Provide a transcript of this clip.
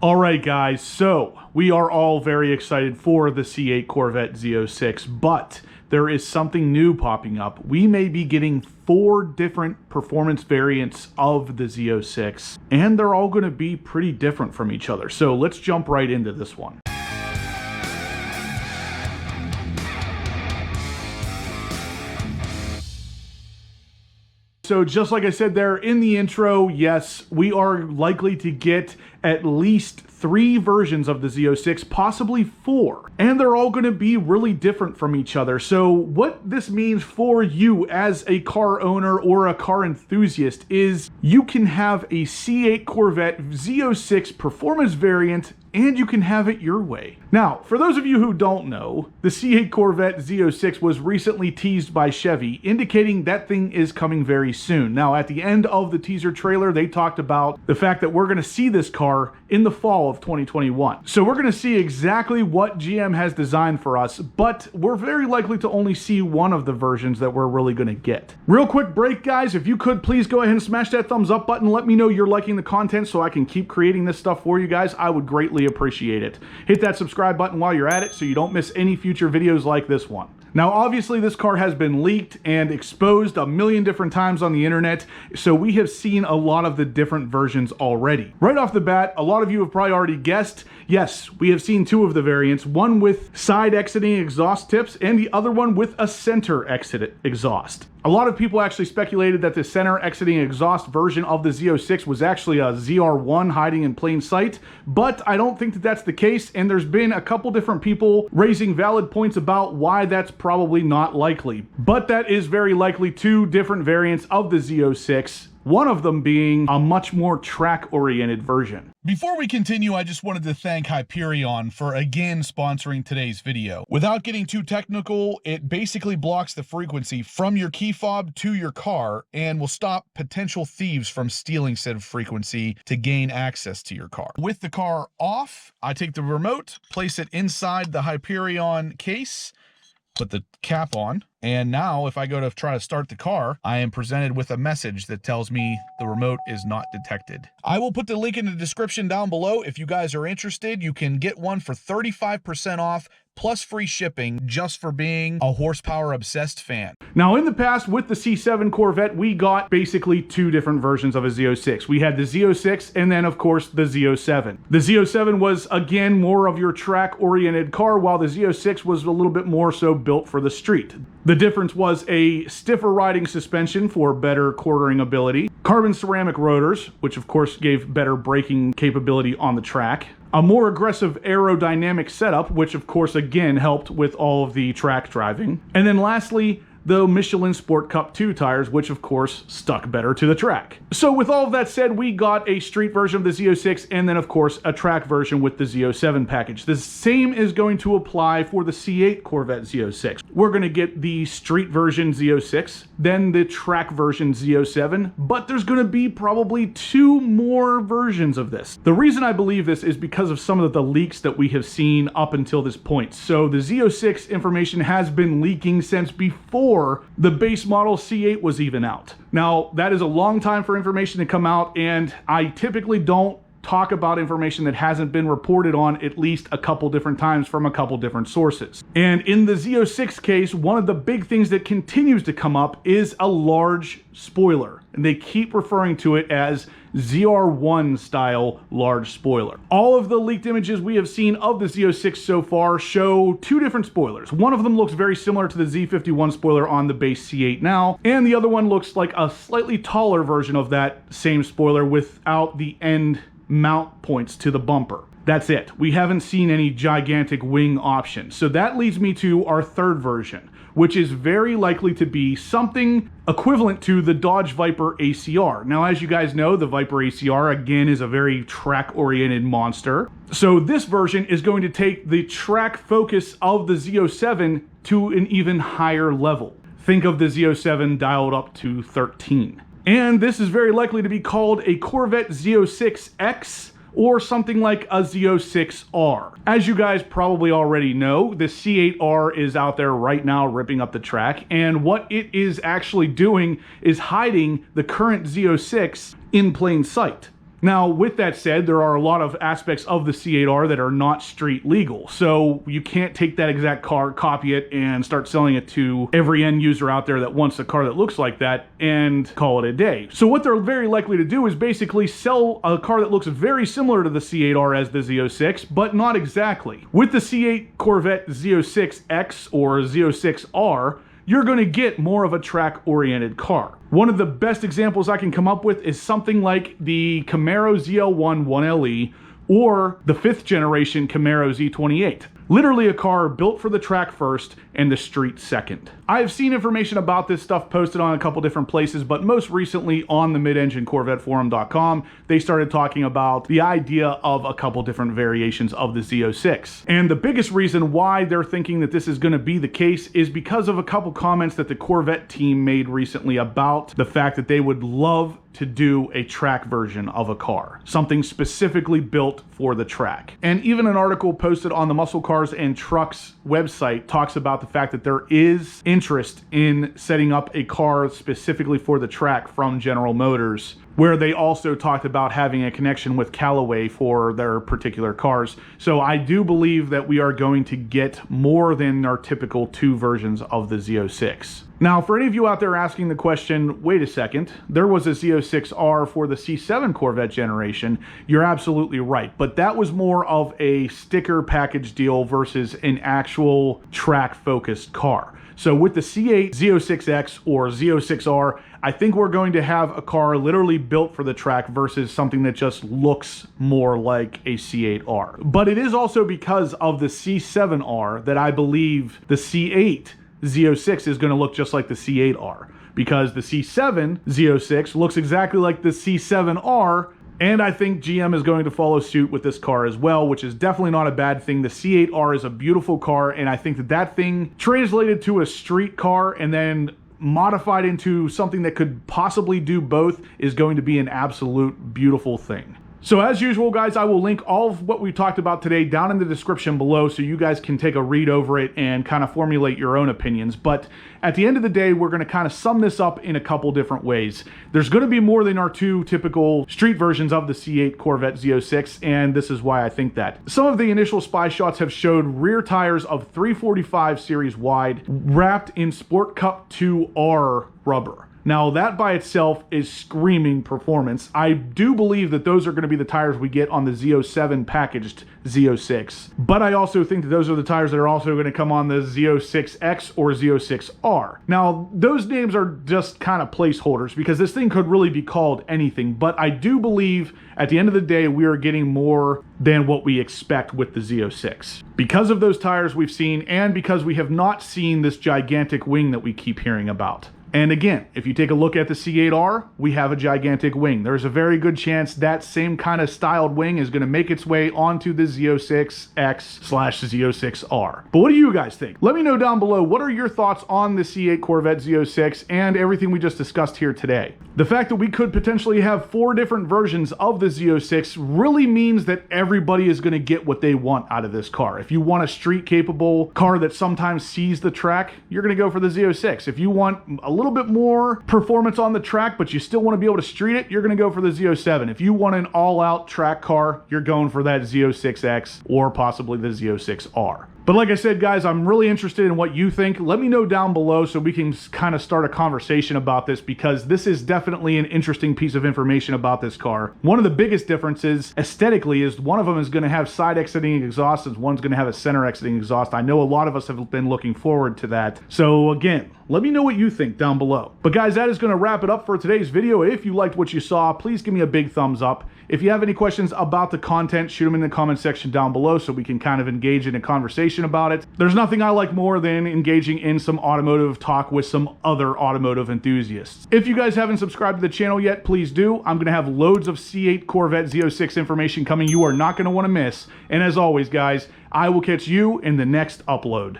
All right, guys, so we are all very excited for the C8 Corvette Z06, but there is something new popping up. We may be getting 4 different performance variants of the Z06, and they're all going to be pretty different from each other. So let's jump right into this one. So just like I said there in the intro, yes, we are likely to get at least 3 versions of the Z06, possibly 4. And they're all going to be really different from each other. So what this means for you as a car owner or a car enthusiast is you can have a C8 Corvette Z06 performance variant and you can have it your way. Now, for those of you who don't know, the C8 Corvette Z06 was recently teased by Chevy, indicating that thing is coming very soon. Now, at the end of the teaser trailer, they talked about the fact that we're gonna see this car in the fall of 2021. So we're gonna see exactly what GM has designed for us, but we're very likely to only see one of the versions that we're really gonna get. Real quick break, guys. If you could please go ahead and smash that thumbs up button. Let me know you're liking the content so I can keep creating this stuff for you guys. I would greatly appreciate it. Hit that subscribe button while you're at it so you don't miss any future videos like this one. Now, obviously, this car has been leaked and exposed a million different times on the internet, so we have seen a lot of the different versions already. Right off the bat, a lot of you have probably already guessed, yes, we have seen 2 of the variants, one with side exiting exhaust tips and the other one with a center exit exhaust. A lot of people actually speculated that the center exiting exhaust version of the Z06 was actually a ZR1 hiding in plain sight, but I don't think that that's the case, and there's been a couple different people raising valid points about why that's probably not likely. But that is very likely 2 different variants of the Z06, one of them being a much more track-oriented version. Before we continue, I just wanted to thank Hyperion for again sponsoring today's video. Without getting too technical, it basically blocks the frequency from your key fob to your car and will stop potential thieves from stealing said frequency to gain access to your car. With the car off, I take the remote, place it inside the Hyperion case, put the cap on, and now if I go to try to start the car, I am presented with a message that tells me the remote is not detected. I will put the link in the description down below. If you guys are interested, you can get one for 35% off plus free shipping just for being a horsepower obsessed fan. Now, in the past with the C7 Corvette, we got basically 2 different versions of a Z06. We had the Z06 and then of course the Z07. The Z07 was again more of your track oriented car, while the Z06 was a little bit more so built for the street. The difference was a stiffer riding suspension for better quartering ability, carbon ceramic rotors, which of course gave better braking capability on the track, a more aggressive aerodynamic setup, which of course again helped with all of the track driving, and then lastly, the Michelin Sport Cup 2 tires, which of course stuck better to the track. So with all of that said, we got a street version of the Z06 and then of course a track version with the Z07 package. The same is going to apply for the C8 Corvette Z06. We're going to get the street version Z06, then the track version Z07, but there's going to be probably 2 more versions of this. The reason I believe this is because of some of the leaks that we have seen up until this point. So the Z06 information has been leaking since before the base model C8 was even out. Now, that is a long time for information to come out, and I typically don't talk about information that hasn't been reported on at least a couple different times from a couple different sources. And in the Z06 case, one of the big things that continues to come up is a large spoiler. And they keep referring to it as ZR1 style large spoiler. All of the leaked images we have seen of the Z06 so far show 2 different spoilers. One of them looks very similar to the Z51 spoiler on the base C8 now, and the other one looks like a slightly taller version of that same spoiler without the end mount points to the bumper. That's it. We haven't seen any gigantic wing option. So that leads me to our 3rd version, which is very likely to be something equivalent to the Dodge Viper ACR. Now, as you guys know, the Viper ACR, again, is a very track-oriented monster. So this version is going to take the track focus of the Z07 to an even higher level. Think of the Z07 dialed up to 13. And this is very likely to be called a Corvette Z06X or something like a Z06R. As you guys probably already know, the C8R is out there right now ripping up the track, and what it is actually doing is hiding the current Z06 in plain sight. Now, with that said, there are a lot of aspects of the C8R that are not street legal. So you can't take that exact car, copy it, and start selling it to every end user out there that wants a car that looks like that and call it a day. So what they're very likely to do is basically sell a car that looks very similar to the C8R as the Z06, but not exactly. With the C8 Corvette Z06X or Z06R, you're going to get more of a track-oriented car. One of the best examples I can come up with is something like the Camaro ZL1 1LE or the 5th generation Camaro Z28. Literally a car built for the track first and the street second. I've seen information about this stuff posted on a couple different places, but most recently on the midenginecorvetteforum.com, they started talking about the idea of a couple different variations of the Z06. And the biggest reason why they're thinking that this is going to be the case is because of a couple comments that the Corvette team made recently about the fact that they would love to do a track version of a car, something specifically built for the track. And even an article posted on the Muscle Cars and Trucks website talks about the fact that there is interest in setting up a car specifically for the track from General Motors, where they also talked about having a connection with Callaway for their particular cars. So I do believe that we are going to get more than our typical 2 versions of the Z06. Now, for any of you out there asking the question, wait a second, there was a Z06R for the C7 Corvette generation, you're absolutely right. But that was more of a sticker package deal versus an actual track-focused car. So with the C8 Z06X or Z06R, I think we're going to have a car literally built for the track versus something that just looks more like a C8R. But it is also because of the C7R that I believe the C8 Z06 is going to look just like the C8R, because the C7 Z06 looks exactly like the C7R, and I think GM is going to follow suit with this car as well, which is definitely not a bad thing. The C8R is a beautiful car, and I think that that thing translated to a street car and then modified into something that could possibly do both is going to be an absolute beautiful thing. So as usual, guys, I will link all of what we talked about today down in the description below so you guys can take a read over it and kind of formulate your own opinions. But at the end of the day, we're going to kind of sum this up in a couple different ways. There's going to be more than our 2 typical street versions of the C8 Corvette Z06, and this is why I think that. Some of the initial spy shots have showed rear tires of 345 series wide wrapped in Sport Cup 2R rubber. Now that by itself is screaming performance. I do believe that those are going to be the tires we get on the Z07 packaged Z06. But I also think that those are the tires that are also going to come on the Z06X or Z06R. Now those names are just kind of placeholders because this thing could really be called anything. But I do believe at the end of the day we are getting more than what we expect with the Z06. Because of those tires we've seen and because we have not seen this gigantic wing that we keep hearing about. And again, if you take a look at the C8R, we have a gigantic wing. There's a very good chance that same kind of styled wing is going to make its way onto the Z06X/Z06R. But what do you guys think? Let me know down below, what are your thoughts on the C8 Corvette Z06 and everything we just discussed here today? The fact that we could potentially have 4 different versions of the Z06 really means that everybody is going to get what they want out of this car. If you want a street-capable car that sometimes sees the track, you're going to go for the Z06. If you want a little bit more performance on the track, but you still want to be able to street it, you're going to go for the Z07. If you want an all-out track car, you're going for that Z06X or possibly the Z06R. But like I said, guys, I'm really interested in what you think. Let me know down below so we can kind of start a conversation about this, because this is definitely an interesting piece of information about this car. One of the biggest differences aesthetically is one of them is going to have side exiting exhaust and one's going to have a center exiting exhaust. I know a lot of us have been looking forward to that. So again, let me know what you think down below. But guys, that is going to wrap it up for today's video. If you liked what you saw, please give me a big thumbs up. If you have any questions about the content, shoot them in the comment section down below so we can kind of engage in a conversation about it. There's nothing I like more than engaging in some automotive talk with some other automotive enthusiasts. If you guys haven't subscribed to the channel yet, please do. I'm going to have loads of C8 Corvette Z06 information coming you are not going to want to miss. And as always, guys, I will catch you in the next upload.